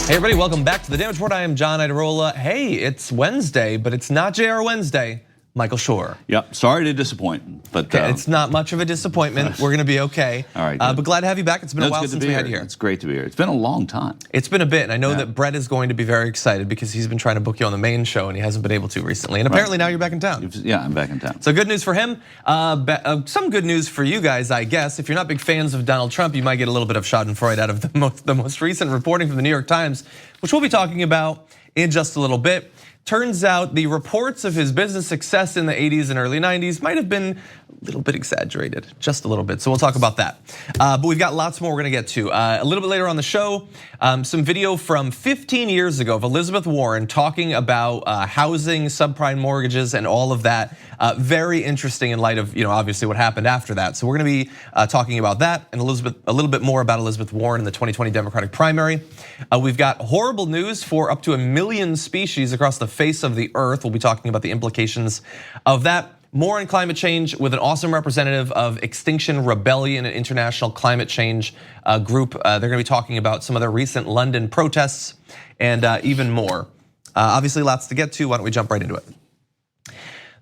Hey everybody, welcome back to the Damage Report. I am John Idarola. Hey, it's Wednesday, but it's not JR Wednesday. Michael Shure. Yep, sorry to disappoint, but it's not much of a disappointment. We're gonna be okay. All right, but glad to have you back. It's been a while since we had you here. It's great to be here. It's been a long time. It's been a bit, and I know that Brett is going to be very excited because he's been trying to book you on the main show and he hasn't been able to recently. And apparently now you're back in town. Yeah, I'm back in town. So good news for him. Some good news for you guys, I guess. If you're not big fans of Donald Trump, you might get a little bit of schadenfreude out of the most recent reporting from the New York Times, which we'll be talking about in just a little bit. Turns out the reports of his business success in the 80s and early 90s might have been a little bit exaggerated, just a little bit. So we'll talk about that. But we've got lots more we're gonna get to. A little bit later on the show, some video from 15 years ago of Elizabeth Warren talking about housing, subprime mortgages, and all of that. Very interesting in light of obviously what happened after that. So we're gonna be talking about that and a little bit more about Elizabeth Warren in the 2020 Democratic primary. We've got horrible news for up to 1 million species across the face of the earth. We'll be talking about the implications of that. More on climate change with an awesome representative of Extinction Rebellion, an international climate change group. They're gonna be talking about some of the recent London protests and even more. Obviously lots to get to, why don't we jump right into it.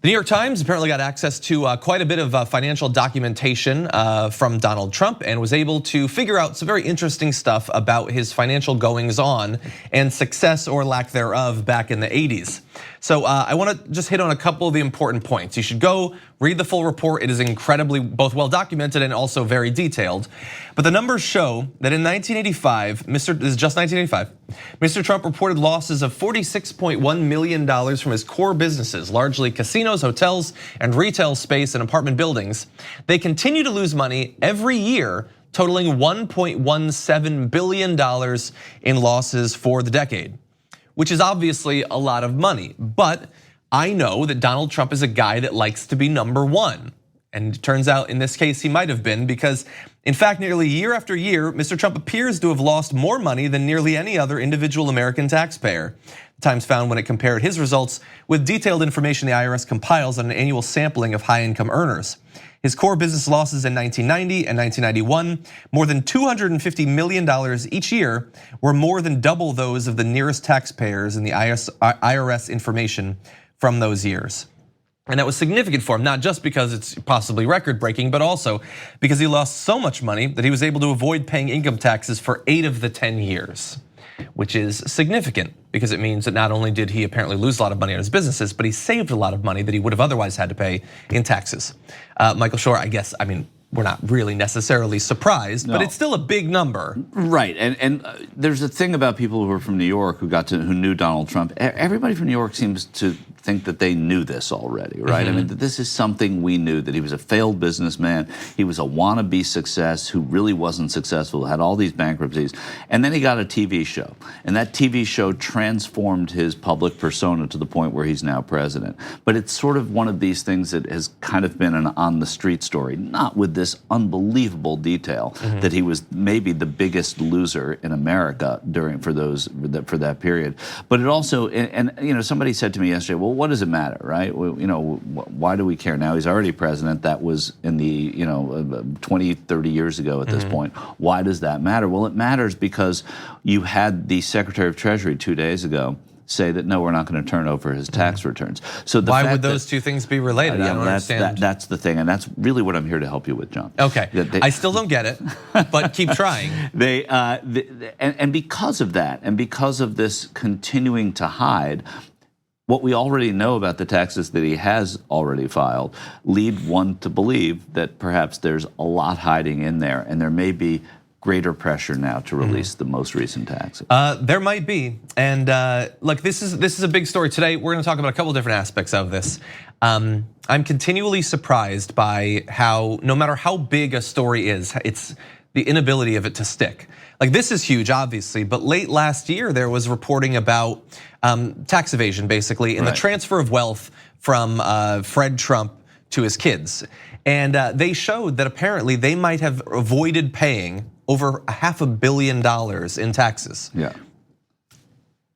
The New York Times apparently got access to quite a bit of financial documentation from Donald Trump and was able to figure out some very interesting stuff about his financial goings on and success or lack thereof back in the 80s. So I wanna just hit on a couple of the important points. You should go read the full report. It is incredibly both well documented and also very detailed. But the numbers show that in 1985, this is just 1985, Mr. Trump reported losses of $46.1 million from his core businesses, largely casinos, hotels, and retail space and apartment buildings. They continue to lose money every year, totaling $1.17 billion in losses for the decade, which is obviously a lot of money. But I know that Donald Trump is a guy that likes to be number one. And it turns out in this case he might have been, because in fact nearly year after year, Mr. Trump appears to have lost more money than nearly any other individual American taxpayer. The Times found when it compared his results with detailed information the IRS compiles on an annual sampling of high income earners. His core business losses in 1990 and 1991, more than $250 million each year, were more than double those of the nearest taxpayers in the IRS information from those years. And that was significant for him, not just because it's possibly record breaking, but also because he lost so much money that he was able to avoid paying income taxes for 8 of the 10 years, which is significant because it means that not only did he apparently lose a lot of money on his businesses, but he saved a lot of money that he would have otherwise had to pay in taxes. Michael Shure, I guess, we're not really necessarily surprised, but it's still a big number. Right, and there's a thing about people who are from New York who knew Donald Trump. Everybody from New York seems to think that they knew this already, right? I mean, this is something we knew, that he was a failed businessman. He was a wannabe success who really wasn't successful, had all these bankruptcies. And then he got a TV show. And that TV show transformed his public persona to the point where he's now president. But it's sort of one of these things that has kind of been an on the street story, not with this unbelievable detail that he was maybe the biggest loser in America for that period. But it also, and somebody said to me yesterday, well, what does it matter, right? Why do we care now? He's already president. That was in the 20, 30 years ago at this point. Why does that matter? Well, it matters because you had the Secretary of Treasury 2 days ago say that no, we're not going to turn over his tax returns. So why would those two things be related? I don't understand. That's the thing, and that's really what I'm here to help you with, John. Okay, I still don't get it, but keep trying. And because of that, and because of this continuing to hide, what we already know about the taxes that he has already filed lead one to believe that perhaps there's a lot hiding in there, and there may be greater pressure now to release the most recent taxes. There might be, and look, this is a big story today. We're going to talk about a couple different aspects of this. I'm continually surprised by how, no matter how big a story is, it's the inability of it to stick. Like, this is huge, obviously, but late last year there was reporting about tax evasion, basically, and the transfer of wealth from Fred Trump to his kids. And they showed that apparently they might have avoided paying over $500 million in taxes. Yeah.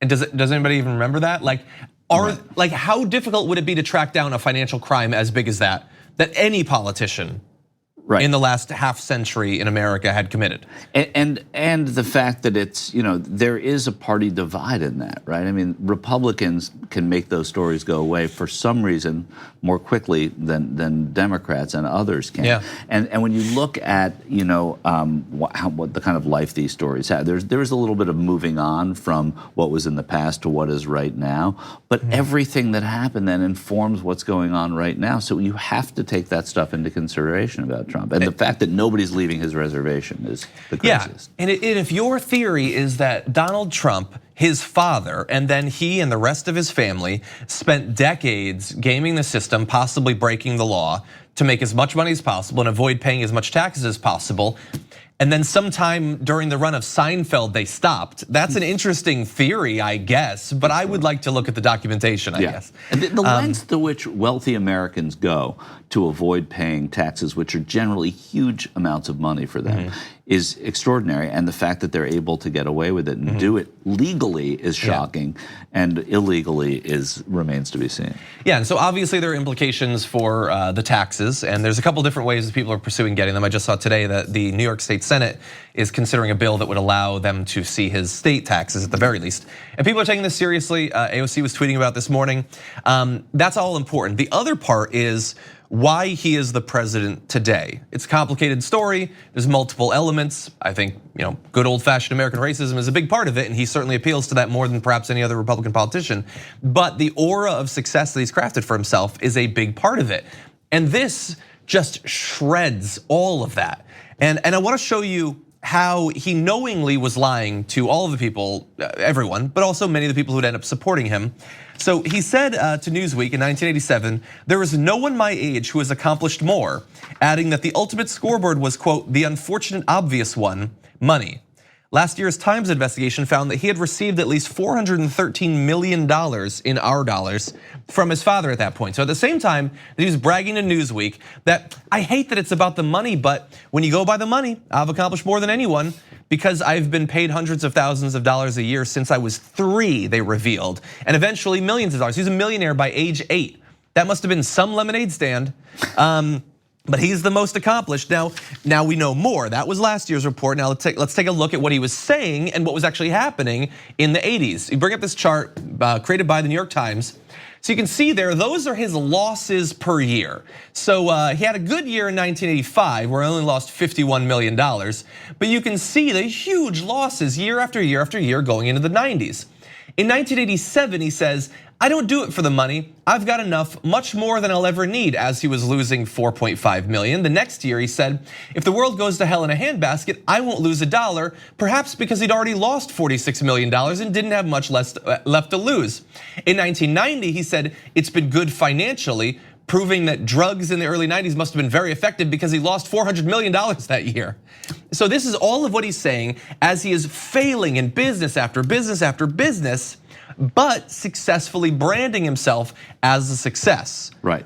And does anybody even remember that? Like, how difficult would it be to track down a financial crime as big as that any politician in the last half century in America had committed. And the fact that it's, there is a party divide in that, right? I mean, Republicans can make those stories go away for some reason more quickly than Democrats and others can. Yeah. And when you look at, what the kind of life these stories have, there's a little bit of moving on from what was in the past to what is right now. But everything that happened then informs what's going on right now. So you have to take that stuff into consideration about Trump. And the fact that nobody's leaving his reservation is the craziest. Yeah, and if your theory is that Donald Trump, his father, and then he and the rest of his family spent decades gaming the system, possibly breaking the law to make as much money as possible and avoid paying as much taxes as possible, and then sometime during the run of Seinfeld, they stopped. That's an interesting theory, I guess, but I would like to look at the documentation, I guess. And the lengths to which wealthy Americans go to avoid paying taxes, which are generally huge amounts of money for them, is extraordinary. And the fact that they're able to get away with it and do it legally is shocking, and illegally remains to be seen. Yeah, and so obviously there are implications for the taxes, and there's a couple different ways that people are pursuing getting them. I just saw today that the New York State Senate is considering a bill that would allow them to see his state taxes at the very least. And people are taking this seriously. AOC was tweeting about this morning. That's all important. The other part is why he is the president today. It's a complicated story. There's multiple elements. I think, good old-fashioned American racism is a big part of it, and he certainly appeals to that more than perhaps any other Republican politician. But the aura of success that he's crafted for himself is a big part of it. And this just shreds all of that. And I want to show you how he knowingly was lying to all of the people, everyone, but also many of the people who'd end up supporting him. So he said to Newsweek in 1987, "There is no one my age who has accomplished more," adding that the ultimate scoreboard was, quote, "the unfortunate obvious one, money." Last year's Times investigation found that he had received at least $413 million in our dollars from his father at that point. So at the same time that he was bragging to Newsweek that, "I hate that it's about the money, but when you go by the money, I've accomplished more than anyone because I've been paid hundreds of thousands of dollars a year since I was 3," they revealed, and eventually millions of dollars. He's a millionaire by age 8. That must have been some lemonade stand. But he's the most accomplished. Now we know more. That was last year's report. Now let's take a look at what he was saying and what was actually happening in the 80s. You bring up this chart created by the New York Times. So you can see there, those are his losses per year. So he had a good year in 1985 where he only lost $51 million. But you can see the huge losses year after year after year going into the 90s. In 1987, he says, "I don't do it for the money. I've got enough, much more than I'll ever need," as he was losing 4.5 million. The next year he said, "If the world goes to hell in a handbasket, I won't lose a dollar," perhaps because he'd already lost $46 million and didn't have much left to lose. In 1990, he said, "It's been good financially," proving that drugs in the early 90s must have been very effective because he lost $400 million that year. So this is all of what he's saying as he is failing in business after business after business, but successfully branding himself as a success. Right.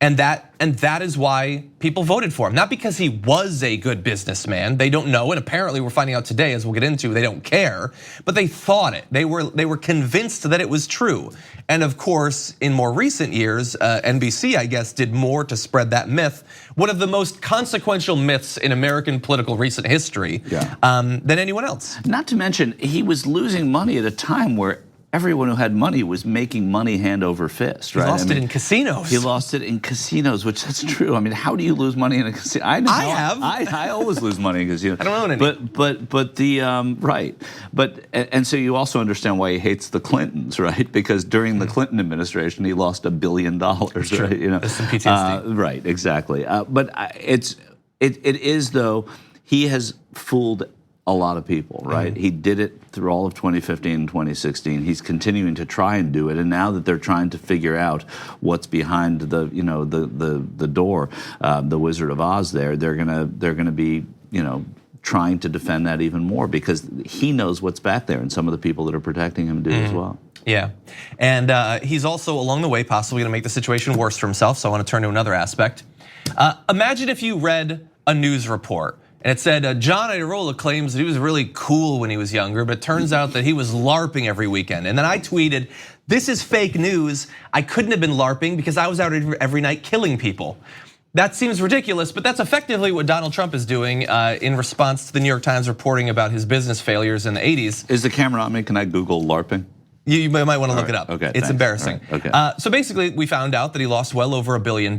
And that is why people voted for him. Not because he was a good businessman. They don't know, and apparently we're finding out today, as we'll get into, they don't care. But they thought it. They were convinced that it was true. And of course, in more recent years, NBC, I guess, did more to spread that myth. One of the most consequential myths in American political recent history than anyone else. Not to mention, he was losing money at a time where everyone who had money was making money hand over fist, right? He lost it in casinos. He lost it in casinos, which that's true. I mean, how do you lose money in a casino? I always lose money in casinos. I don't own any. But the right. And so you also understand why he hates the Clintons, right? Because during the Clinton administration, he lost $1 billion, right? That's some PTSD. Right, exactly. But it is though, he has fooled a lot of people, right? He did it through all of 2015 and 2016. He's continuing to try and do it, and now that they're trying to figure out what's behind the door, the Wizard of Oz, they're gonna be trying to defend that even more because he knows what's back there, and some of the people that are protecting him do as well. Yeah, and he's also along the way possibly going to make the situation worse for himself. So I want to turn to another aspect. Imagine if you read a news report. And it said, John Iadarola claims that he was really cool when he was younger, but it turns out that he was LARPing every weekend. And then I tweeted, "This is fake news. I couldn't have been LARPing because I was out every night killing people." That seems ridiculous, but that's effectively what Donald Trump is doing in response to the New York Times reporting about his business failures in the 80s. Is the camera on me? Can I Google LARPing? You might want to look it up. Okay, it's thanks. embarrassing. Right, okay. So basically, we found out that he lost well over $1 billion,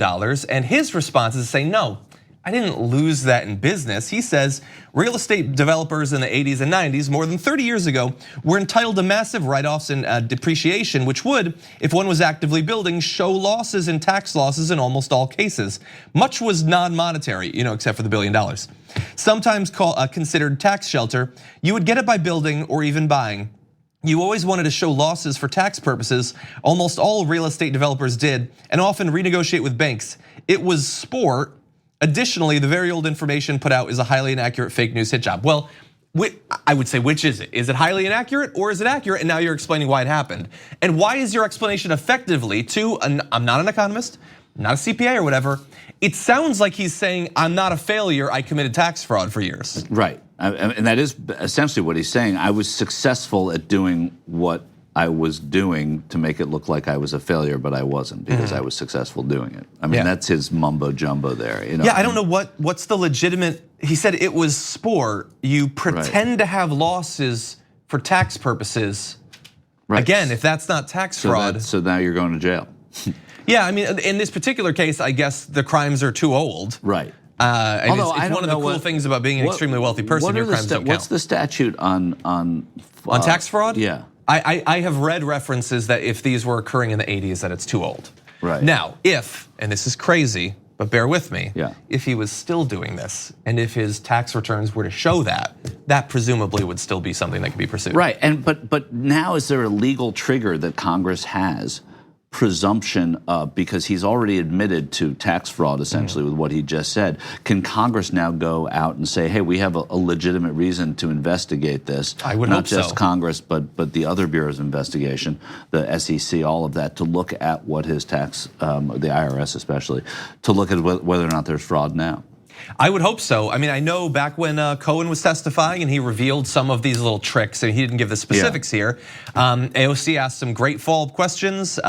and his response is saying, no, I didn't lose that in business. He says real estate developers in the 80s and 90s, more than 30 years ago, were entitled to massive write-offs and depreciation, which would, if one was actively building, show losses and tax losses in almost all cases. Much was non-monetary, except for the $1 billion. Sometimes considered tax shelter, you would get it by building or even buying. You always wanted to show losses for tax purposes. Almost all real estate developers did, and often renegotiate with banks. It was sport. Additionally, the very old information put out is a highly inaccurate fake news hit job. Well, I would say, which is it? Is it highly inaccurate or is it accurate? And now you're explaining why it happened. And why is your explanation effectively I'm not an economist, not a CPA or whatever. It sounds like he's saying, I'm not a failure, I committed tax fraud for years. Right, and that is essentially what he's saying. I was successful at doing what I was doing to make it look like I was a failure, but I wasn't because I was successful doing it. I mean, that's his mumbo jumbo there. Yeah, I don't know what's the legitimate. He said it was sport. You pretend to have losses for tax purposes. Right. Again, if that's not tax fraud. So now you're going to jail. Yeah, I mean, in this particular case, I guess the crimes are too old. Right. Although it's one of the cool things about being an extremely wealthy person. Your crimes don't count. What's the statute on tax fraud? Yeah. I have read references that if these were occurring in the 80s, that it's too old. Right. Now, and this is crazy, but bear with me. Yeah. If he was still doing this, and if his tax returns were to show that presumably would still be something that could be pursued. Right. But now is there a legal trigger that Congress has? Presumption because he's already admitted to tax fraud essentially with what he just said. Can Congress now go out and say, hey, we have a legitimate reason to investigate this? I would hope so. Not just so. Congress, but the other bureaus of investigation, the SEC, all of that, to look at what his tax, the IRS especially, to look at whether or not there's fraud now. I would hope so. I mean, I know back when Cohen was testifying and he revealed some of these little tricks, and he didn't give the specifics here. AOC asked some great follow-up questions,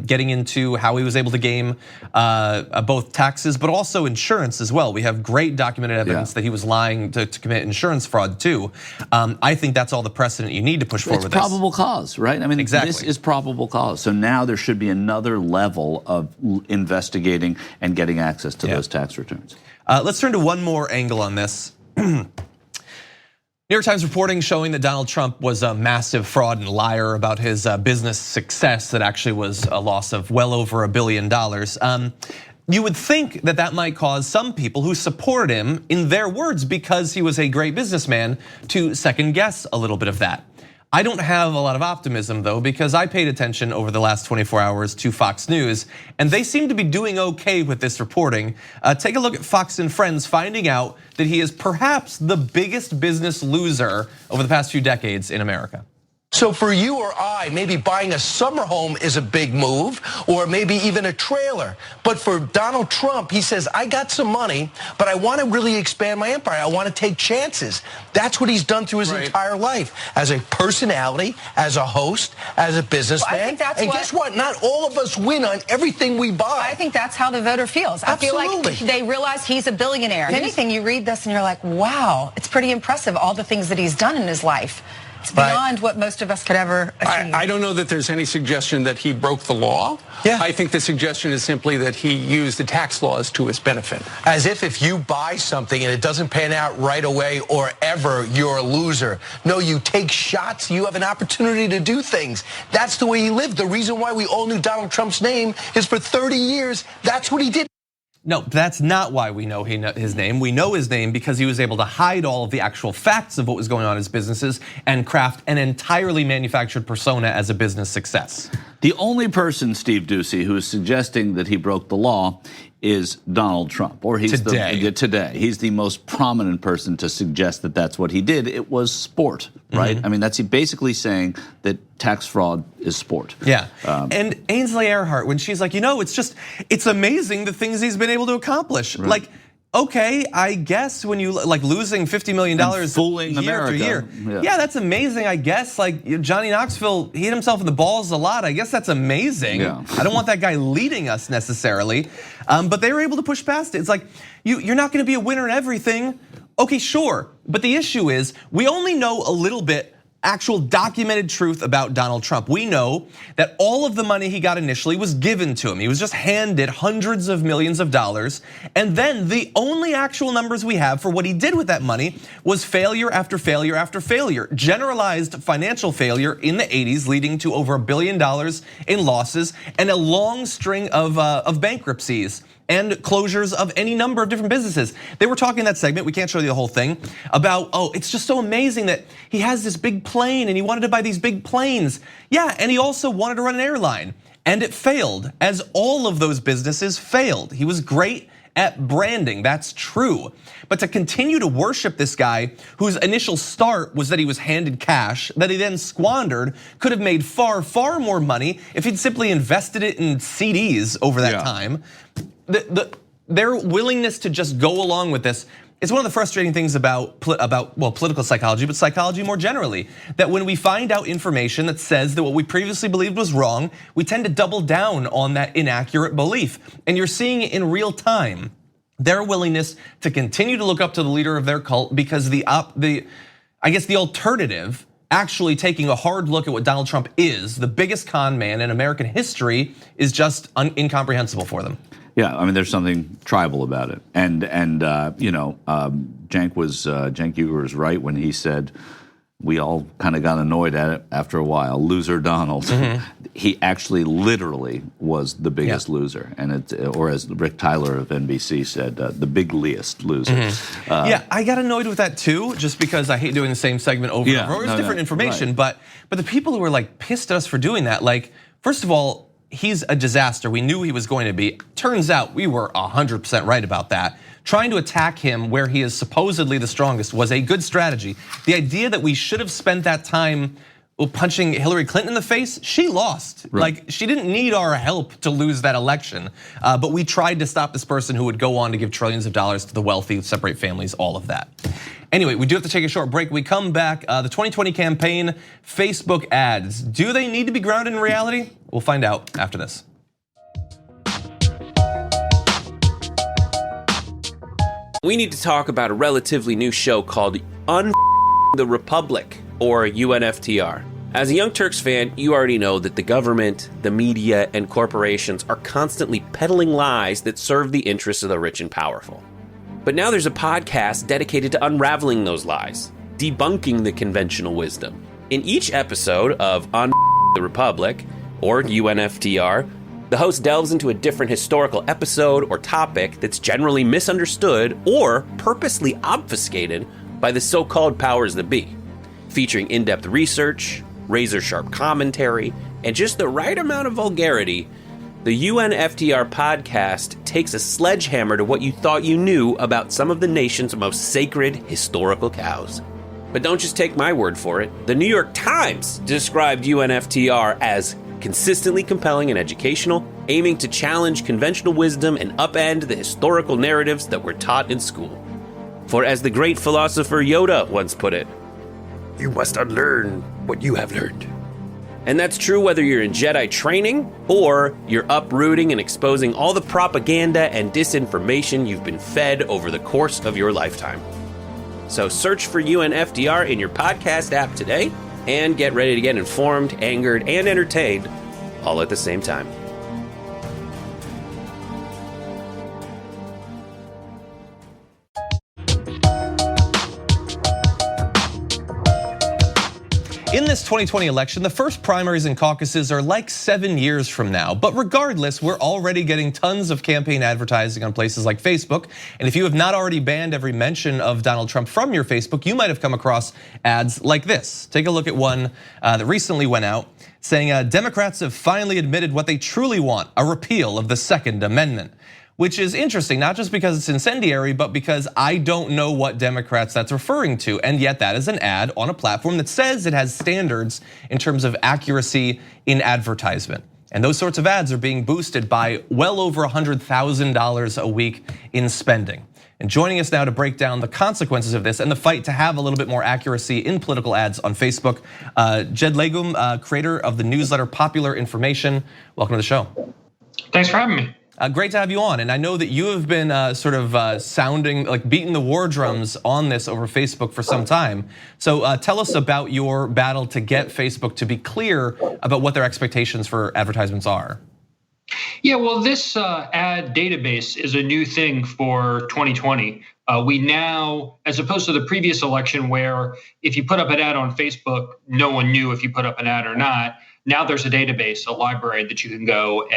getting into how he was able to game both taxes, but also insurance as well. We have great documented evidence that he was lying to commit insurance fraud too. I think that's all the precedent you need to push forward with this. It's probable cause, right? I mean, exactly. This is probable cause. So now there should be another level of investigating and getting access to those tax returns. Let's turn to one more angle on this. New York Times reporting showing that Donald Trump was a massive fraud and liar about his business success that actually was a loss of well over $1 billion. You would think that might cause some people who support him, in their words, because he was a great businessman, to second guess a little bit of that. I don't have a lot of optimism though, because I paid attention over the last 24 hours to Fox News, and they seem to be doing okay with this reporting. Take a look at Fox and Friends, finding out that he is perhaps the biggest business loser over the past few decades in America. So for you or I, maybe buying a summer home is a big move, or maybe even a trailer. But for Donald Trump, he says, I got some money, but I want to really expand my empire. I want to take chances. That's what he's done through his entire life, as a personality, as a host, as a businessman. Well, I think that's guess what? Not all of us win on everything we buy. I think that's how the voter feels. Absolutely. I feel like they realize he's a billionaire. If anything, you read this and you're like, wow, it's pretty impressive, all the things that he's done in his life. It's beyond what most of us could ever achieve. I don't know that there's any suggestion that he broke the law. Yeah. I think the suggestion is simply that he used the tax laws to his benefit. As if you buy something and it doesn't pan out right away or ever, you're a loser. No, you take shots, you have an opportunity to do things. That's the way he lived. The reason why we all knew Donald Trump's name is for 30 years, that's what he did. No, that's not why we know his name. We know his name because he was able to hide all of the actual facts of what was going on in his businesses and craft an entirely manufactured persona as a business success. The only person, Steve Doocy, who is suggesting that he broke the law is Donald Trump, or he's today. He's the most prominent person to suggest that that's what he did. It was sport, right? I mean, that's basically saying that tax fraud is sport. Yeah, and Ainsley Earhart, when she's like, it's amazing the things he's been able to accomplish. Right. Like, Okay, I guess when you like losing $50 million fooling year America. after year. Yeah, that's amazing, I guess. Like Johnny Knoxville, he hit himself in the balls a lot. I guess that's amazing. Yeah. I don't want that guy leading us necessarily. But they were able to push past it. It's like, you're not gonna be a winner in everything. Okay, sure. But the issue is, we only know a little bit actual documented truth about Donald Trump. We know that all of the money he got initially was given to him. He was just handed hundreds of millions of dollars. And then the only actual numbers we have for what he did with that money was failure after failure after failure. Generalized financial failure in the 80s, leading to over $1 billion in losses and a long string of bankruptcies and closures of any number of different businesses. They were talking in that segment, we can't show you the whole thing, about, it's just so amazing that he has this big plane and he wanted to buy these big planes. Yeah, and he also wanted to run an airline, and it failed, as all of those businesses failed. He was great at branding, that's true. But to continue to worship this guy whose initial start was that he was handed cash, that he then squandered, could have made far, far more money if he'd simply invested it in CDs over that time. Their willingness to just go along with this is one of the frustrating things about political psychology, but psychology more generally. That when we find out information that says that what we previously believed was wrong, we tend to double down on that inaccurate belief. And you're seeing it in real time. Their willingness to continue to look up to the leader of their cult because the alternative, actually taking a hard look at what Donald Trump is, the biggest con man in American history, is just incomprehensible for them. Yeah, I mean, there's something tribal about it, and Cenk Uygur was right when he said we all kind of got annoyed at it after a while. Loser Donald. He actually, literally, was the biggest loser, and or as Rick Tyler of NBC said, the bigliest loser. Yeah, I got annoyed with that too, just because I hate doing the same segment over and over. It's different information, right. But the people who were like pissed at us for doing that, like, first of all, he's a disaster. We knew he was going to be. Turns out we were 100% right about that. Trying to attack him where he is supposedly the strongest was a good strategy. The idea that we should have spent that time punching Hillary Clinton in the face, she lost. Right. Like, she didn't need our help to lose that election. But we tried to stop this person who would go on to give trillions of dollars to the wealthy, separate families, all of that. Anyway, we do have to take a short break. We come back, the 2020 campaign, Facebook ads. Do they need to be grounded in reality? We'll find out after this. We need to talk about a relatively new show called the Republic, or UNFTR. As a Young Turks fan, you already know that the government, the media, and corporations are constantly peddling lies that serve the interests of the rich and powerful. But now there's a podcast dedicated to unraveling those lies, debunking the conventional wisdom. In each episode of the Republic, or UNFTR, the host delves into a different historical episode or topic that's generally misunderstood or purposely obfuscated by the so-called powers that be, featuring in-depth research, razor-sharp commentary, and just the right amount of vulgarity. The UNFTR podcast takes a sledgehammer to what you thought you knew about some of the nation's most sacred historical cows. But don't just take my word for it. The New York Times described UNFTR as consistently compelling and educational, aiming to challenge conventional wisdom and upend the historical narratives that were taught in school. For as the great philosopher Yoda once put it, you must unlearn what you have learned. And that's true whether you're in Jedi training or you're uprooting and exposing all the propaganda and disinformation you've been fed over the course of your lifetime. So search for UNFTR in your podcast app today and get ready to get informed, angered, and entertained all at the same time. In this 2020 election, the first primaries and caucuses are like 7 years from now. But regardless, we're already getting tons of campaign advertising on places like Facebook. And if you have not already banned every mention of Donald Trump from your Facebook, you might have come across ads like this. Take a look at one that recently went out saying Democrats have finally admitted what they truly want, a repeal of the Second Amendment. Which is interesting, not just because it's incendiary, but because I don't know what Democrats that's referring to. And yet that is an ad on a platform that says it has standards in terms of accuracy in advertisement. And those sorts of ads are being boosted by well over $100,000 a week in spending. And joining us now to break down the consequences of this and the fight to have a little bit more accuracy in political ads on Facebook, Judd Legum, creator of the newsletter Popular Information. Welcome to the show. Thanks for having me. Great to have you on, and I know that you have been sounding, like beating the war drums on this over Facebook for some time. So tell us about your battle to get Facebook to be clear about what their expectations for advertisements are. Yeah, well, this ad database is a new thing for 2020. We now, as opposed to the previous election where if you put up an ad on Facebook, no one knew if you put up an ad or not, now there's a database, a library that you can go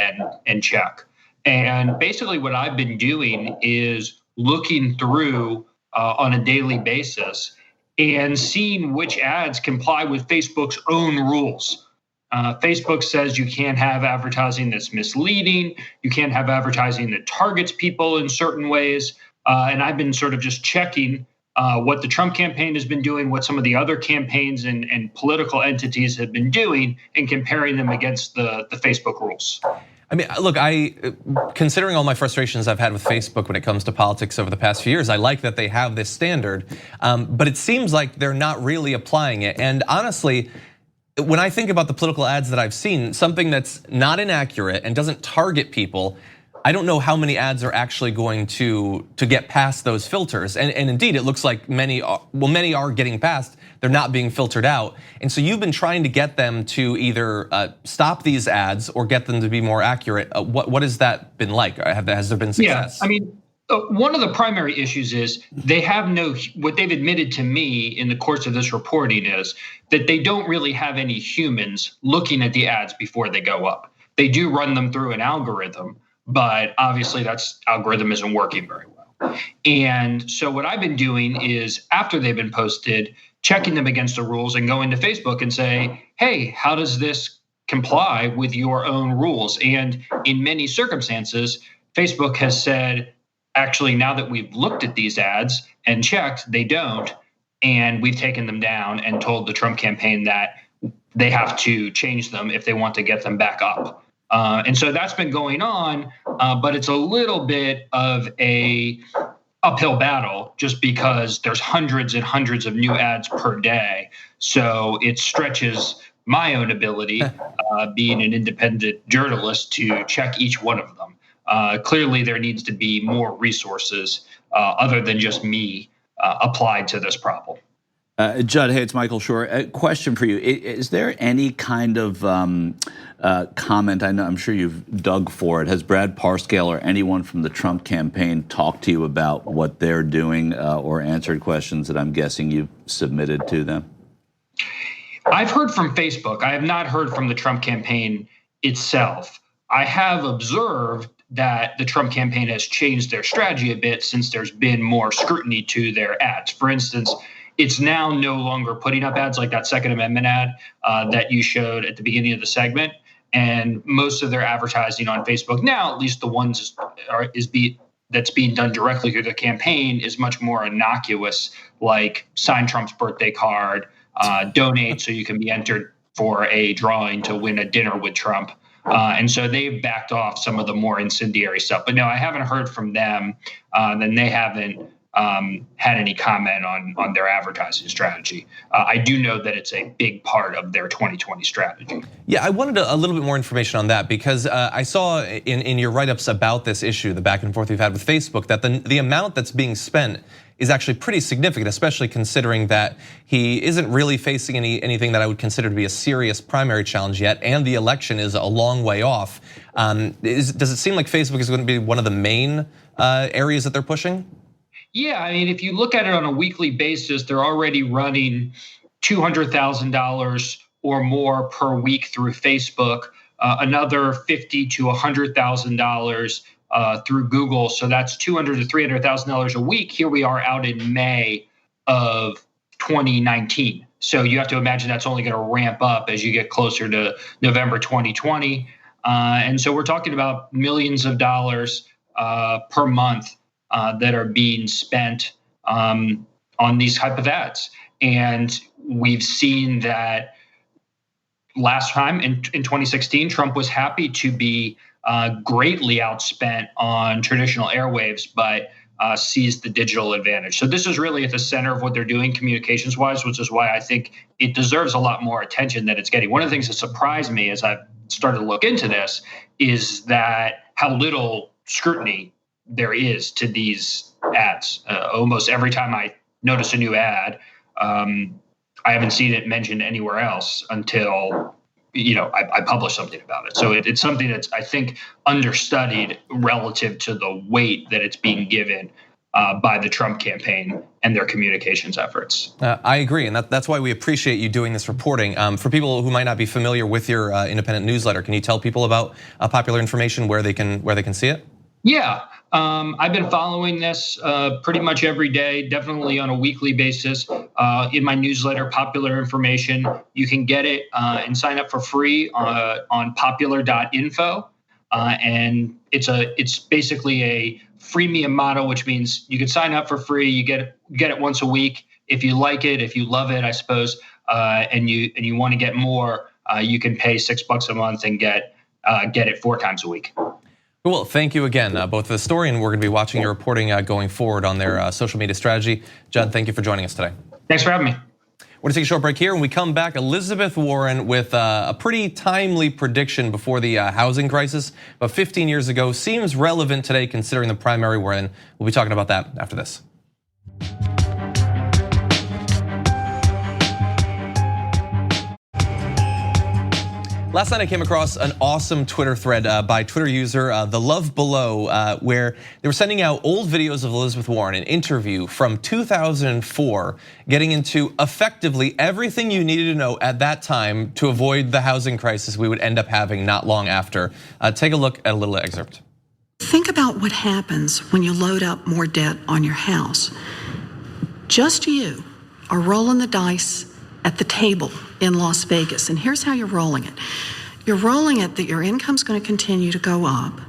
and check. And basically what I've been doing is looking through on a daily basis and seeing which ads comply with Facebook's own rules. Facebook says you can't have advertising that's misleading. You can't have advertising that targets people in certain ways. And I've been sort of just checking what the Trump campaign has been doing, what some of the other campaigns and political entities have been doing, and comparing them against the Facebook rules. I mean, look, considering all my frustrations I've had with Facebook when it comes to politics over the past few years, I like that they have this standard, but it seems like they're not really applying it. And honestly, when I think about the political ads that I've seen, something that's not inaccurate and doesn't target people, I don't know how many ads are actually going to get past those filters. And indeed, it looks like many are getting past. They're not being filtered out. And so you've been trying to get them to either stop these ads or get them to be more accurate. What has that been like? Has there been success? Yeah, I mean, one of the primary issues is they have what they've admitted to me in the course of this reporting is that they don't really have any humans looking at the ads before they go up. They do run them through an algorithm, but obviously that algorithm isn't working very well. And so what I've been doing is after they've been posted, checking them against the rules and going to Facebook and say, hey, how does this comply with your own rules? And in many circumstances, Facebook has said, actually, now that we've looked at these ads and checked, they don't. And we've taken them down and told the Trump campaign that they have to change them if they want to get them back up. And so that's been going on, but it's a little bit of a uphill battle just because there's hundreds and hundreds of new ads per day. So it stretches my own ability, being an independent journalist, to check each one of them. Clearly, there needs to be more resources other than just me applied to this problem. Judd, hey, it's Michael Shure. A question for you. Is there any kind of comment? I'm sure you've dug for it. Has Brad Parscale or anyone from the Trump campaign talked to you about what they're doing or answered questions that I'm guessing you've submitted to them? I've heard from Facebook. I have not heard from the Trump campaign itself. I have observed that the Trump campaign has changed their strategy a bit since there's been more scrutiny to their ads. For instance, it's now no longer putting up ads like that Second Amendment ad that you showed at the beginning of the segment. And most of their advertising on Facebook now, at least the ones that's being done directly through the campaign, is much more innocuous, like sign Trump's birthday card, donate so you can be entered for a drawing to win a dinner with Trump. And so they've backed off some of the more incendiary stuff. But no, I haven't heard from them. Then they haven't had any comment on their advertising strategy. I do know that it's a big part of their 2020 strategy. Yeah, I wanted a little bit more information on that because I saw in your write-ups about this issue, the back and forth we've had with Facebook, that the amount that's being spent is actually pretty significant, especially considering that he isn't really facing anything that I would consider to be a serious primary challenge yet, and the election is a long way off. Does it seem like Facebook is going to be one of the main areas that they're pushing? Yeah, I mean, if you look at it on a weekly basis, they're already running $200,000 or more per week through Facebook, another $50,000 to $100,000 through Google. So that's $200,000 to $300,000 a week. Here we are out in May of 2019. So you have to imagine that's only going to ramp up as you get closer to November 2020. And so we're talking about millions of dollars per month that are being spent on these type of ads. And we've seen that last time in 2016, Trump was happy to be greatly outspent on traditional airwaves, but seized the digital advantage. So this is really at the center of what they're doing communications-wise, which is why I think it deserves a lot more attention than it's getting. One of the things that surprised me as I've started to look into this is that how little scrutiny there is to these ads. Almost every time I notice a new ad, I haven't seen it mentioned anywhere else until I publish something about it. So it's something that's, I think, understudied relative to the weight that it's being given by the Trump campaign and their communications efforts. I agree, and that's why we appreciate you doing this reporting. For people who might not be familiar with your independent newsletter, can you tell people about popular information where they can see it? Yeah, I've been following this pretty much every day, definitely on a weekly basis. In my newsletter, Popular Information, you can get it and sign up for free on popular.info. And it's basically a freemium model, which means you can sign up for free. You get it once a week. If you like it, if you love it, I suppose, and you want to get more, you can pay $6 a month and get it 4 times a week. Well, thank you again, both for the story, and we're going to be watching your reporting going forward on their social media strategy. Judd, thank you for joining us today. Thanks for having me. We're going to take a short break here. When we come back, Elizabeth Warren with a pretty timely prediction before the housing crisis about 15 years ago seems relevant today considering the primary we're in. We'll be talking about that after this. Last night I came across an awesome Twitter thread by Twitter user The Love Below, where they were sending out old videos of Elizabeth Warren, an interview from 2004, getting into effectively everything you needed to know at that time to avoid the housing crisis we would end up having not long after. Take a look at a little excerpt. Think about what happens when you load up more debt on your house. Just you are rolling the dice at the table in Las Vegas, and here's how you're rolling it. You're rolling it that your income's going to continue to go up,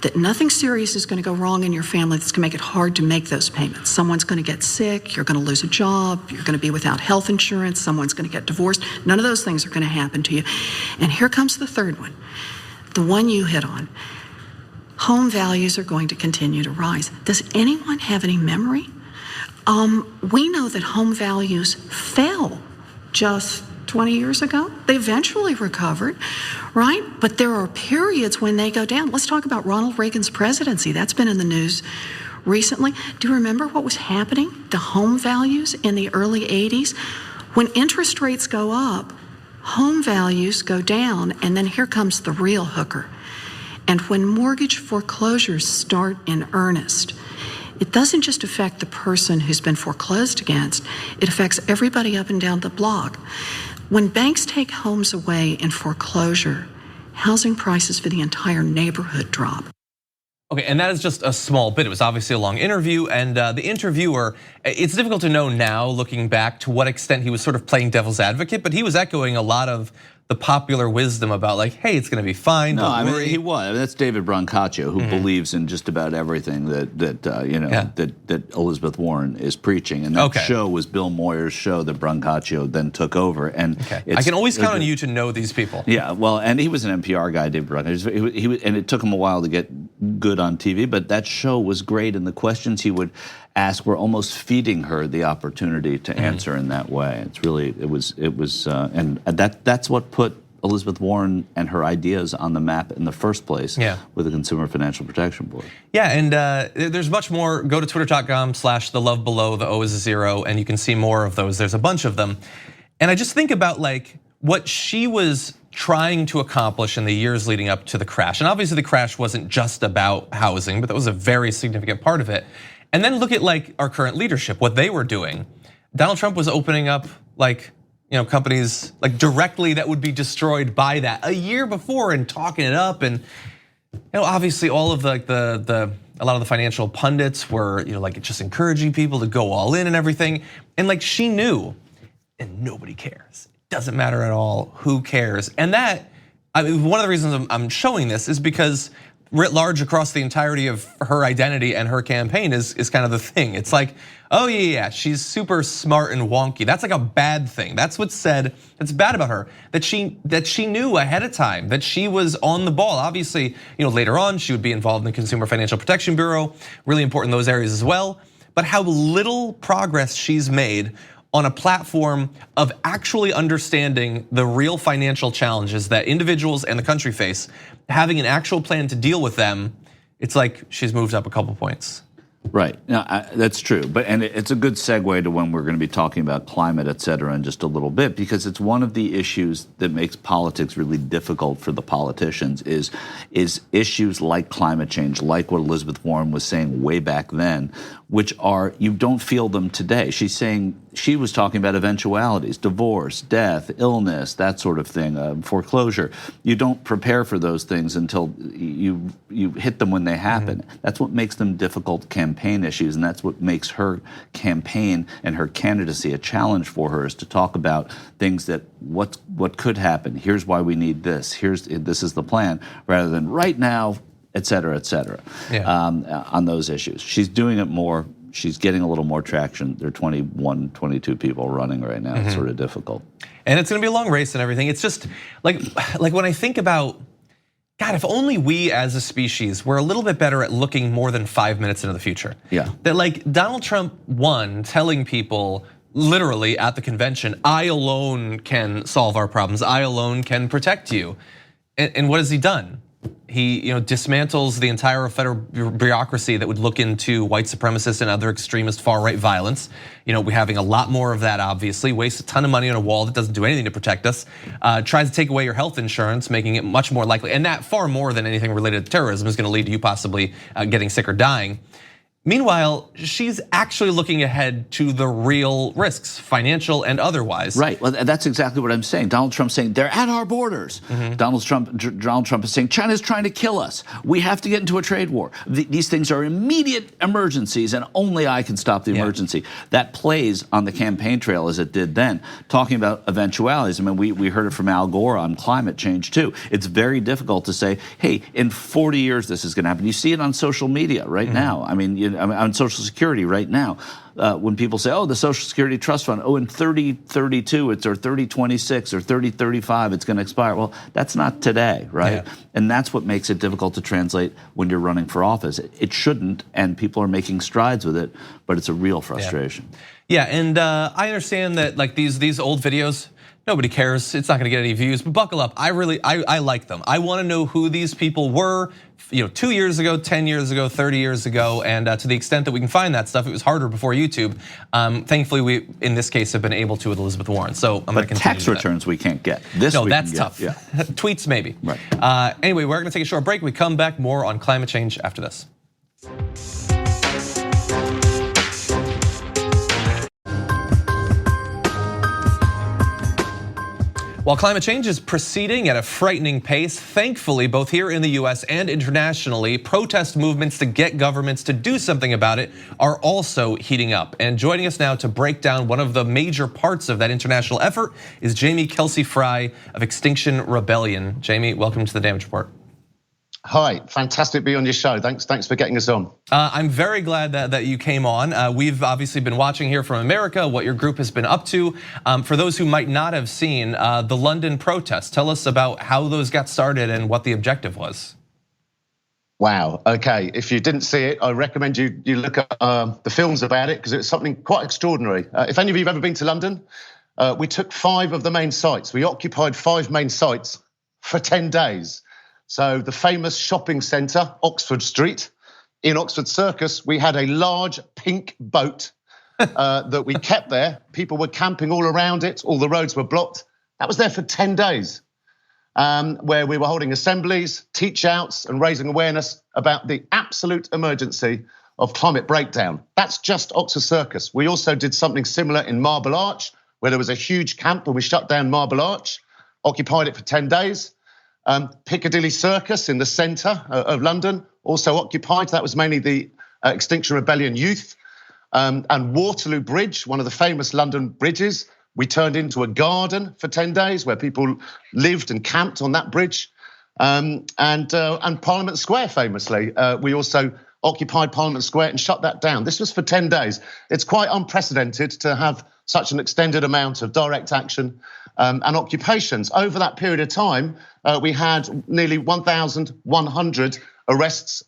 that nothing serious is going to go wrong in your family that's going to make it hard to make those payments. Someone's going to get sick, you're going to lose a job, you're going to be without health insurance, someone's going to get divorced. None of those things are going to happen to you. And here comes the third one, the one you hit on. Home values are going to continue to rise. Does anyone have any memory? We know that home values fell just 20 years ago. They eventually recovered, right? But there are periods when they go down. Let's talk about Ronald Reagan's presidency. That's been in the news recently. Do you remember what was happening to home values in the early 80s? When interest rates go up, home values go down, and then here comes the real hooker. And when mortgage foreclosures start in earnest, it doesn't just affect the person who's been foreclosed against, it affects everybody up and down the block. When banks take homes away in foreclosure, housing prices for the entire neighborhood drop. Okay, and that is just a small bit. It was obviously a long interview, and the interviewer, it's difficult to know now, looking back, to what extent he was sort of playing devil's advocate, but he was echoing a lot of the popular wisdom about like, hey, it's going to be fine. No, I mean he was. I mean, that's David Brancaccio, who believes in just about everything that Elizabeth Warren is preaching. And that show was Bill Moyer's show that Brancaccio then took over. And I can always count on you to know these people. Yeah, well, and he was an NPR guy, David Brancaccio. And it took him a while to get good on TV, but that show was great, and the questions he would ask were almost feeding her the opportunity to answer in that way. It's really, it was, and that's what put Elizabeth Warren and her ideas on the map in the first place with the Consumer Financial Protection Board. Yeah, and there's much more. Go to twitter.com/thelovebelow, the O is a 0, and you can see more of those. There's a bunch of them. And I just think about like what she was trying to accomplish in the years leading up to the crash. And obviously the crash wasn't just about housing, but that was a very significant part of it. And then look at like our current leadership, what they were doing. Donald Trump was opening up like, companies like directly that would be destroyed by that a year before and talking it up. And obviously all of like a lot of the financial pundits were like just encouraging people to go all in and everything. And like she knew, and nobody cares. It doesn't matter at all. Who cares? And that, I mean, one of the reasons I'm showing this is because writ large across the entirety of her identity and her campaign is kind of the thing. It's like, oh yeah, she's super smart and wonky. That's like a bad thing. That's what's said. That's bad about her. That she knew ahead of time, that she was on the ball. Obviously, later on she would be involved in the Consumer Financial Protection Bureau, really important in those areas as well. But how little progress she's made on a platform of actually understanding the real financial challenges that individuals and the country face, having an actual plan to deal with them, it's like she's moved up a couple points. Right, that's true. And it's a good segue to when we're going to be talking about climate, et cetera, in just a little bit, because it's one of the issues that makes politics really difficult for the politicians is issues like climate change, like what Elizabeth Warren was saying way back then, which are, you don't feel them today. She was talking about eventualities, divorce, death, illness, that sort of thing, foreclosure. You don't prepare for those things until you hit them when they happen. That's what makes them difficult campaign issues, and that's what makes her campaign and her candidacy a challenge for her, is to talk about things that what could happen. Here's why we need this. This is the plan, rather than right now, et cetera, on those issues. She's doing it more. She's getting a little more traction. There are 21, 22 people running right now. It's sort of difficult. And it's gonna be a long race and everything. It's just like when I think about, God, if only we as a species were a little bit better at looking more than 5 minutes into the future. Yeah. That like Donald Trump won telling people literally at the convention, I alone can solve our problems. I alone can protect you. And what has he done? He dismantles the entire federal bureaucracy that would look into white supremacist and other extremist far-right violence. We're having a lot more of that, obviously. Wastes a ton of money on a wall that doesn't do anything to protect us. Tries to take away your health insurance, making it much more likely, and that far more than anything related to terrorism is gonna lead to you possibly getting sick or dying. Meanwhile, she's actually looking ahead to the real risks, financial and otherwise. Right, well, that's exactly what I'm saying. Donald Trump's saying, they're at our borders. Donald Trump is saying, China's trying to kill us. We have to get into a trade war. These things are immediate emergencies, and only I can stop the emergency. That plays on the campaign trail as it did then, talking about eventualities. I mean, we heard it from Al Gore on climate change too. It's very difficult to say, hey, in 40 years this is gonna happen. You see it on social media right now. I mean, on Social Security right now, when people say, oh, the Social Security Trust Fund, in 3032, or 3026 or 3035, it's gonna expire. Well, that's not today, right? Yeah. And that's what makes it difficult to translate when you're running for office. It shouldn't, and people are making strides with it, but it's a real frustration. Yeah, and I understand that like these old videos, nobody cares, it's not gonna get any views, but buckle up, I like them. I wanna know who these people were, 2 years ago, 10 years ago, 30 years ago, and to the extent that we can find that stuff, it was harder before YouTube. Thankfully, we, in this case, have been able to with Elizabeth Warren, so I'm gonna continue. Tax returns we can't get. No, that's tough. Yeah. Tweets maybe. Right. Anyway, we're gonna take a short break. We come back more on climate change after this. While climate change is proceeding at a frightening pace, thankfully, both here in the US and internationally, protest movements to get governments to do something about it are also heating up. And joining us now to break down one of the major parts of that international effort is Jamie Kelsey Fry of Extinction Rebellion. Jamie, welcome to the Damage Report. Hi, fantastic to be on your show. Thanks for getting us on. I'm very glad that you came on. We've obviously been watching here from America what your group has been up to. For those who might not have seen the London protests, tell us about how those got started and what the objective was. Wow, okay. If you didn't see it, I recommend you look at the films about it, because it's something quite extraordinary. If any of you have ever been to London, we took 5 of the main sites. We occupied 5 main sites for 10 days. So the famous shopping centre, Oxford Street, in Oxford Circus, we had a large pink boat that we kept there. People were camping all around it, all the roads were blocked. That was there for 10 days, where we were holding assemblies, teach outs, and raising awareness about the absolute emergency of climate breakdown. That's just Oxford Circus. We also did something similar in Marble Arch, where there was a huge camp where we shut down Marble Arch, occupied it for 10 days. Piccadilly Circus in the centre of London, also occupied. That was mainly the Extinction Rebellion youth. And Waterloo Bridge, one of the famous London bridges, we turned into a garden for 10 days where people lived and camped on that bridge. and Parliament Square famously. We also occupied Parliament Square and shut that down. This was for 10 days. It's quite unprecedented to have such an extended amount of direct action and occupations. Over that period of time, we had nearly 1,100 arrests.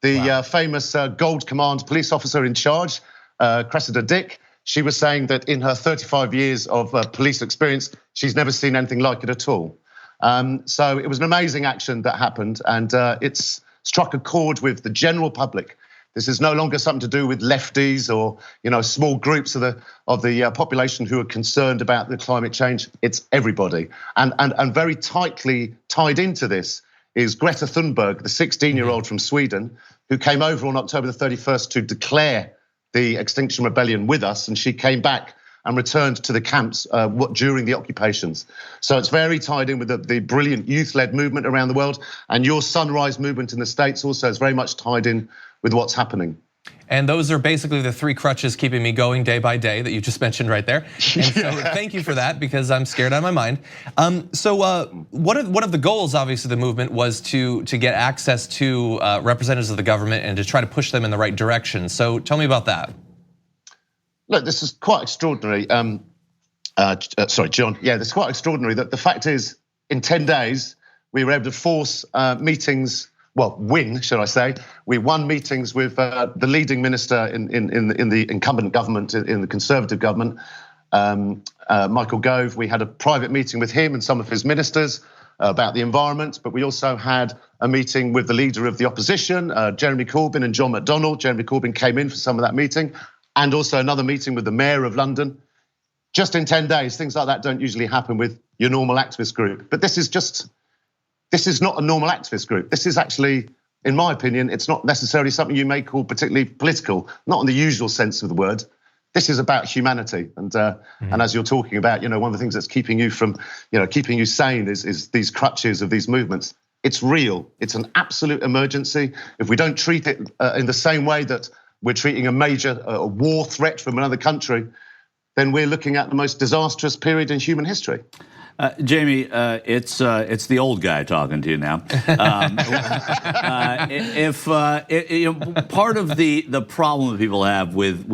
The famous Gold Command police officer in charge, Cressida Dick, she was saying that in her 35 years of police experience, she's never seen anything like it at all. So it was an amazing action that happened, and it's struck a chord with the general public. This is no longer something to do with lefties or small groups of the population who are concerned about the climate change. It's everybody, and very tightly tied into this is Greta Thunberg, the 16-year-old from Sweden, who came over on October the 31st to declare the Extinction Rebellion with us, and she came back and returned to the camps during the occupations. So it's very tied in with the brilliant youth-led movement around the world, and your Sunrise movement in the States also is very much tied in with what's happening. And those are basically the three crutches keeping me going day by day that you just mentioned right there. And so thank you for that, because I'm scared out of my mind. So one of the goals, obviously, of the movement was to get access to representatives of the government and to try to push them in the right direction. So tell me about that. Look, this is quite extraordinary. Sorry, John. Yeah, this is quite extraordinary. That the fact is, in 10 days, we were able to force meetings. Well, should I say? We won meetings with the leading minister in the incumbent government, in the Conservative government, Michael Gove. We had a private meeting with him and some of his ministers about the environment, but we also had a meeting with the leader of the opposition, Jeremy Corbyn and John McDonnell. Jeremy Corbyn came in for some of that meeting, and also another meeting with the mayor of London. Just in 10 days, things like that don't usually happen with your normal activist group. But this is not a normal activist group. This is actually, in my opinion, it's not necessarily something you may call particularly political, not in the usual sense of the word. This is about humanity, and as you're talking about, one of the things that's keeping you from, keeping you sane is these crutches of these movements. It's real. It's an absolute emergency. If we don't treat it in the same way that we're treating a major war threat from another country, then we're looking at the most disastrous period in human history. Jamie, it's the old guy talking to you now. Part of the problem that people have with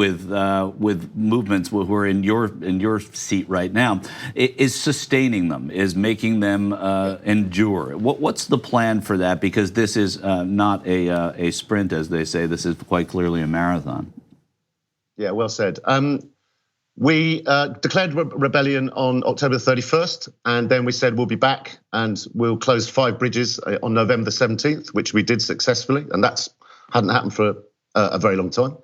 movements who are in your seat right now is sustaining them, is making them endure. What's the plan for that? Because this is not a sprint, as they say. This is quite clearly a marathon. Yeah, well said. We declared rebellion on October 31st, and then we said we'll be back and we'll close 5 bridges on November 17th, which we did successfully, and that's hadn't happened for a very long time.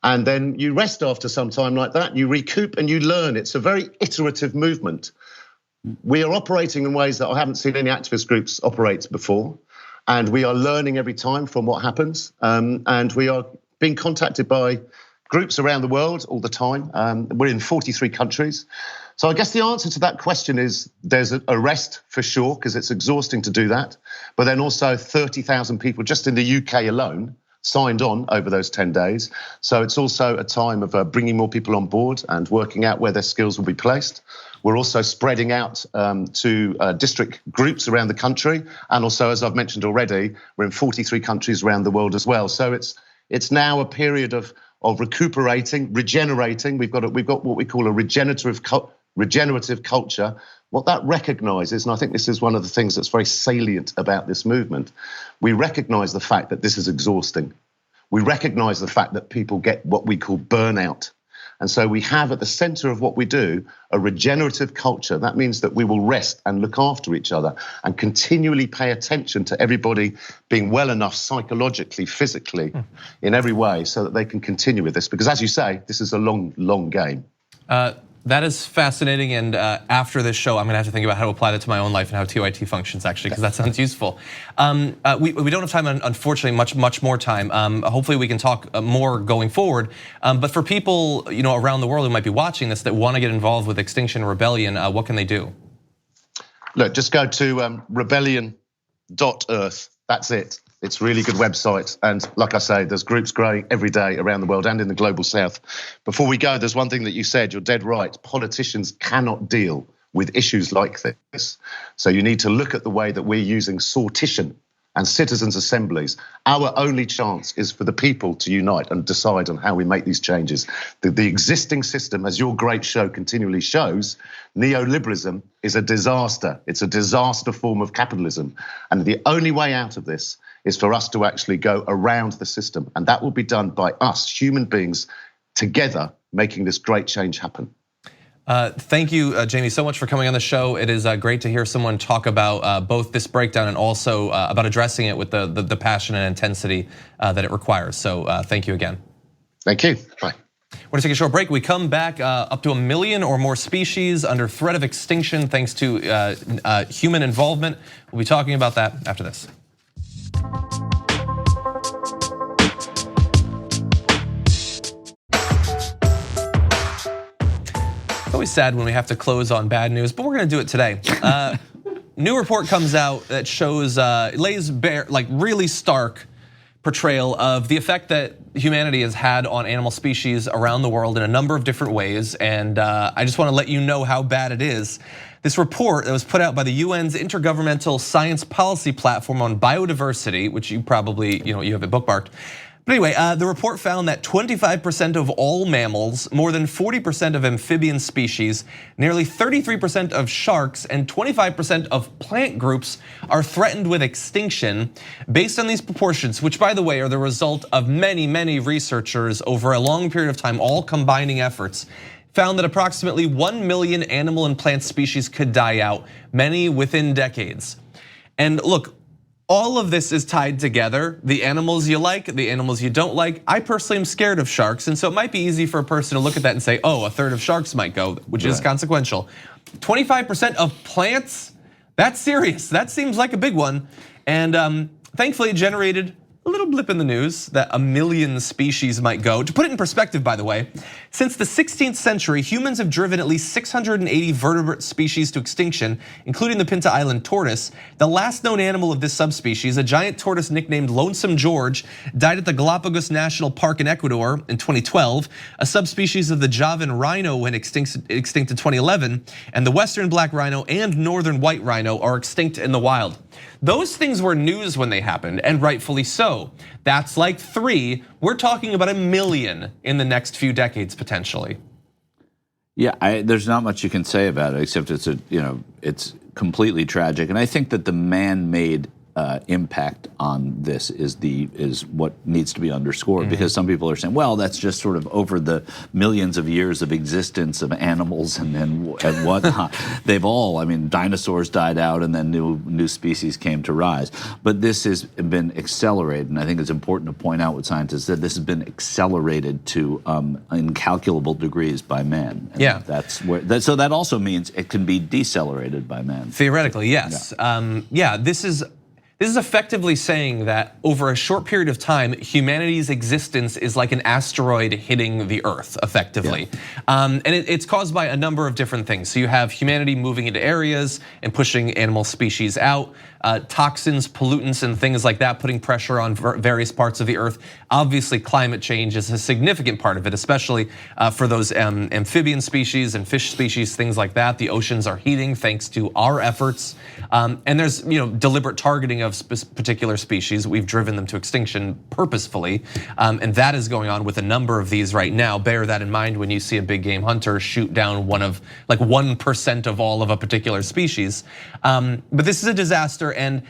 And then you rest after some time like that, you recoup and you learn. It's a very iterative movement. We are operating in ways that I haven't seen any activist groups operate before, and we are learning every time from what happens, and we are being contacted by groups around the world all the time. We're in 43 countries. So I guess the answer to that question is there's a rest for sure, because it's exhausting to do that. But then also 30,000 people just in the UK alone signed on over those 10 days. So it's also a time of bringing more people on board and working out where their skills will be placed. We're also spreading out to district groups around the country. And also, as I've mentioned already, we're in 43 countries around the world as well. So it's now a period of recuperating, regenerating. We've got what we call a regenerative culture. What that recognizes, and I think this is one of the things that's very salient about this movement, we recognize the fact that this is exhausting. We recognize the fact that people get what we call burnout. And so we have at the center of what we do a regenerative culture. That means that we will rest and look after each other and continually pay attention to everybody being well enough psychologically, physically, in every way, so that they can continue with this. Because as you say, this is a long, long game. That is fascinating, and after this show, I'm gonna have to think about how to apply that to my own life and how TYT functions, actually, because that sounds useful. We don't have time, unfortunately, much more time. Hopefully we can talk more going forward. But for people around the world who might be watching this that want to get involved with Extinction Rebellion, what can they do? Look, just go to rebellion.earth. That's it. It's a really good website. And like I say, there's groups growing every day around the world and in the global south. Before we go, there's one thing that you said, you're dead right. Politicians cannot deal with issues like this. So you need to look at the way that we're using sortition and citizens' assemblies. Our only chance is for the people to unite and decide on how we make these changes. The existing system, as your great show continually shows, neoliberalism is a disaster. It's a disaster form of capitalism. And the only way out of this is for us to actually go around the system. And that will be done by us, human beings, together making this great change happen. Thank you, Jamie, so much for coming on the show. It is great to hear someone talk about both this breakdown and also about addressing it with the passion and intensity that it requires. So thank you again. Thank you. Bye. We're gonna take a short break. We come back, up to 1 million or more species under threat of extinction thanks to human involvement. We'll be talking about that after this. It's always sad when we have to close on bad news, but we're gonna do it today. New report comes out that shows, lays bare, like really stark portrayal of the effect that humanity has had on animal species around the world in a number of different ways. And I just wanna let you know how bad it is. This report that was put out by the UN's Intergovernmental Science Policy Platform on Biodiversity, which you probably, you have it bookmarked. But anyway, the report found that 25% of all mammals, more than 40% of amphibian species, nearly 33% of sharks, and 25% of plant groups are threatened with extinction based on these proportions, which by the way are the result of many, many researchers over a long period of time, all combining efforts, found that approximately 1 million animal and plant species could die out, many within decades. And look, all of this is tied together. The animals you like, the animals you don't like. I personally am scared of sharks, and so it might be easy for a person to look at that and say, oh, a third of sharks might go, which is consequential. 25% of plants, that's serious. That seems like a big one. And thankfully it generated a little blip in the news that 1 million species might go. To put it in perspective, by the way, since the 16th century, humans have driven at least 680 vertebrate species to extinction, including the Pinta Island tortoise. The last known animal of this subspecies, a giant tortoise nicknamed Lonesome George, died at the Galapagos National Park in Ecuador in 2012. A subspecies of the Javan rhino went extinct in 2011, and the western black rhino and northern white rhino are extinct in the wild. Those things were news when they happened, and rightfully so. That's like 3. We're talking about 1 million in the next few decades potentially. Yeah, there's not much you can say about it except it's completely tragic, and I think that the man-made impact on this is what needs to be underscored, because some people are saying, well, that's just sort of over the millions of years of existence of animals and whatnot. They've all, I mean, dinosaurs died out and then new species came to rise. But this has been accelerated, and I think it's important to point out what scientists said. This has been accelerated to incalculable degrees by man. And yeah, so that also means it can be decelerated by man. Theoretically, yes. Yeah, This is effectively saying that over a short period of time, humanity's existence is like an asteroid hitting the Earth, effectively. Yeah. And it's caused by a number of different things. So you have humanity moving into areas and pushing animal species out, toxins, pollutants, and things like that, putting pressure on various parts of the Earth. Obviously, climate change is a significant part of it, especially for those amphibian species and fish species, things like that. The oceans are heating thanks to our efforts. And there's deliberate targeting of particular species. We've driven them to extinction purposefully, and that is going on with a number of these right now. Bear that in mind when you see a big game hunter shoot down one of like 1% of all of a particular species. But this is a disaster, and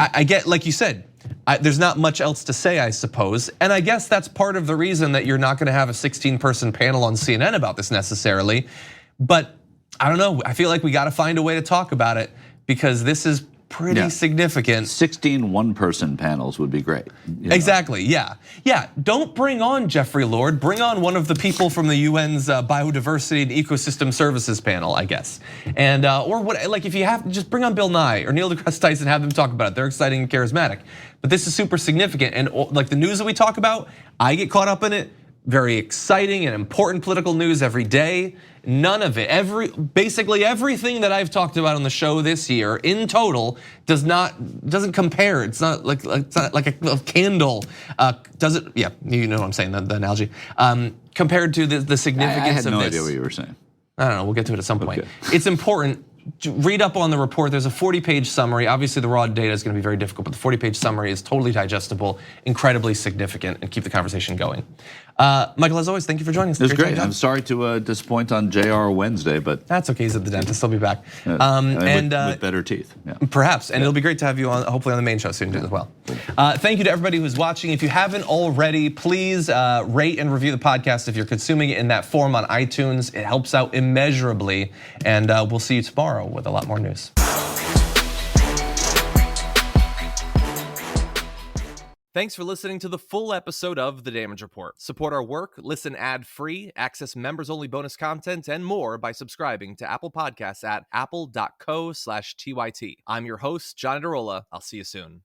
I get, like you said, there's not much else to say, I suppose. And I guess that's part of the reason that you're not gonna have a 16-person panel on CNN about this necessarily. But I don't know, I feel like we gotta find a way to talk about it, because this is pretty significant. 16 one-person panels would be great. Exactly, yeah. Don't bring on Jeffrey Lord, bring on one of the people from the UN's Biodiversity and Ecosystem Services panel, I guess. And or what, like if you have to, just bring on Bill Nye or Neil deGrasse Tyson, have them talk about it. They're exciting and charismatic. But this is super significant, and like the news that we talk about, I get caught up in it. Very exciting and important political news every day. None of it, basically everything that I've talked about on the show this year in total doesn't compare. It's not like a candle. Does it? Yeah, you know what I'm saying, the analogy. Compared to the significance of this. I had no idea what you were saying. I don't know, we'll get to it at some point. Okay. It's important to read up on the report. There's a 40-page summary. Obviously, the raw data is going to be very difficult, but the 40-page summary is totally digestible, incredibly significant, and keep the conversation going. Michael, as always, thank you for joining us. It was great. I'm sorry to disappoint on JR Wednesday, but that's okay. He's at the dentist. He'll be back. With better teeth. Yeah. Perhaps, and it'll be great to have you on, hopefully on the main show soon as well. Thank you to everybody who's watching. If you haven't already, please rate and review the podcast if you're consuming it in that form on iTunes. It helps out immeasurably, and we'll see you tomorrow with a lot more news. Thanks for listening to the full episode of The Damage Report. Support our work, listen ad-free, access members-only bonus content, and more by subscribing to Apple Podcasts at apple.co/TYT. I'm your host, John Adarola. I'll see you soon.